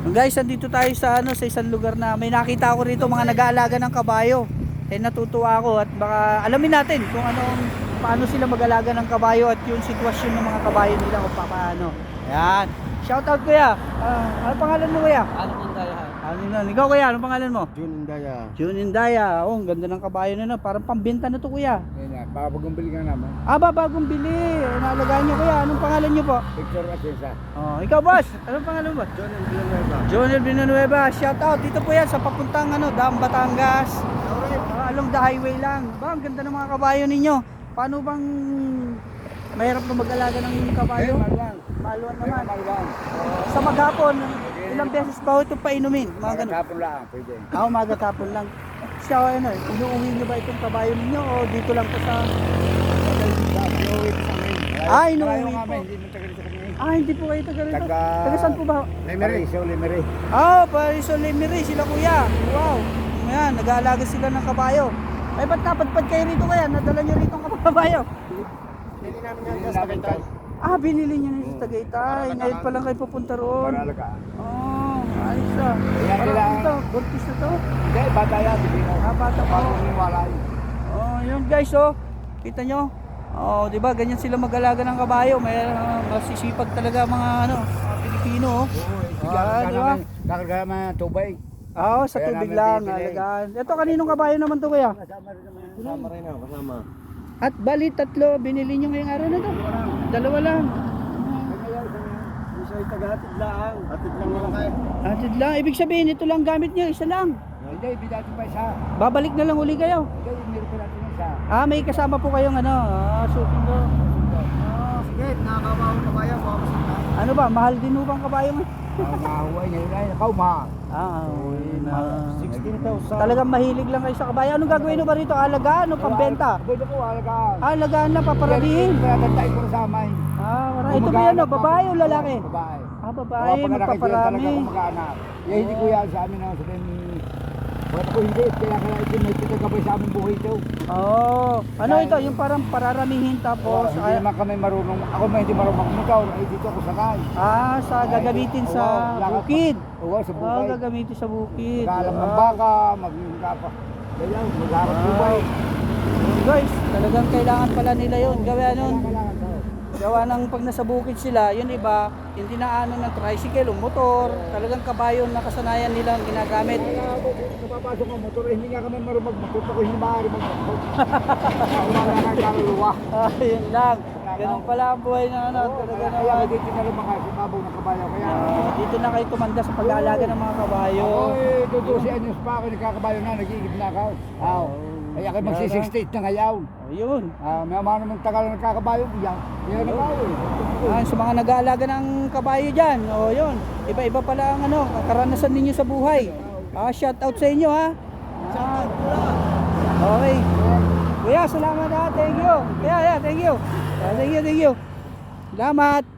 Guys, andito tayo sa sa isang lugar na may nakita ako rito mga nag-aalaga ng kabayo. Natutuwa ako at baka alamin natin kung paano sila mag-alaga ng kabayo at yung sitwasyon ng mga kabayo nila kung paano. Ayan. Shout out kuya. Ano pangalan mo kuya? Ikaw kuya, ano pangalan mo? June Indaya. June Indaya. Oh, ang ganda ng kabayo na. Parang pambenta na to kuya. Ayan, bagong bili ka naman. Bagong bili. Naalagaan niyo kuya. Anong pangalan niyo po? Victor Atienza. Oh, ikaw boss. Anong pangalan mo? Jonel Villanueva. Jonel Villanueva. Shout out. Dito po yan sa papuntang Dam Batangas. Along the highway lang. Ang ganda ng mga kabayo ninyo. Paano bang mahirap na mag-alaga ng kabayo? Maluwan naman. Sa maghapon, ilang beses ba ito painumin? Mga ganun. Maghapon lang, pwede. Umaga tapon lang. Siya, inuuwi nyo ba itong kabayo ninyo o dito lang po sa... Inuwi ko sa amin. Inuuwi po. Hindi mo taga dito kami. Hindi po kayo taga rito. Taga... Taga saan po ba? Lemery. Lemery. Pariso Lemery, sila kuya. Wow. Ayan, nag-aalaga sila ng kabayo. Ay, ba't napadpad kayo rito kaya? Nadala nyo rito ang kabayo? Hindi namin yan sa Tagaytay. Binili nyo na sa Tagaytay. Ngayon pa lang kayo pupunta roon. Para alagaan. Ayos ah. Ayan sila. Ito, buntis na to. Hindi, bata yan. Bata pa. Bagong niwalay. Yun guys, kita nyo. Di ba ganyan sila mag-alaga ng kabayo. May masisipag talaga mga Pilipino. Di ba? Kakarga naman tubig. Sa tubig lang, alagaan. Ito kaninong kabayo naman to kuya? Kasama rin ako, kasama. At bali tatlo, binili nyo ngayong araw na to? Dalawa lang. Isa ay taga-hatid lang. Hatid lang naman kayo. Hatid lang, ibig sabihin ito lang gamit nyo, isa lang. Hindi, bidati pa isa. Babalik na lang uli kayo. Hindi, meron pa natin isa. May kasama po kayong susundo. Sige, nakakabaw pa kaya. Ano ba, mahal din mo bang kabayo mo? Mahuway niya yun ay mahal. 16,000. Talagang mahilig lang kayo sa kabayo. Anong gagawin mo ba rito? Alagaan o pambenta? Pwede ko, alagaan. Alagaan lang, paparamihin. Kaya tatay ko sa amay. Ito ba yan, babae o lalaki? Babae. Babae, magpaparami. Mag-anak. Kaya hindi ko yan sa amin ang sabihin. Bakit ako hindi? Kaya itinitito ka ba sa aming buhay ito? Ano ito? Yung parang pararamihin tapos... Hindi naman kami marunong. Ako man hindi marunong magmukaw. Ay dito ako sakay. Sa gagamitin sa bukid. Oo, sa bukid. Gagamitin sa bukid. Mag-alam ng baka, mag-hinga pa. Kaya mag-harap buhay. Guys, talagang kailangan pala nila yun. Gawa ng pag nasa bukid sila, yun iba, hindi na ng tricycle o motor, talagang kabayo na kasanayan nila ang ginagamit. Napapasok ang motor, hindi nga kami marunong mag-motor, ako hindi maaari mag-motor. Ako na lang kaluluwa. Yun lang, ganun pala ang buhay na talaga Kaya naman. dito na lumaki, sumabaw ng kabayo. Kaya Dito na kayo tumanda sa pag-aalaga ng mga kabayo. ako 12 anyos pa ako, nagkakabayo na, nag-iigib na ako. Kaya kayo magsi-68 na ngayon. Yun. May mga naman tagal na nagkakabayo, yan na ba Sa mga nag-aalaga ng kabayo dyan, yun. Iba-iba pala ang karanasan ninyo sa buhay. Shout out sa inyo ha. Okay. Kuya, salamat ha. Thank you. Kuya, thank you. Thank you. Salamat.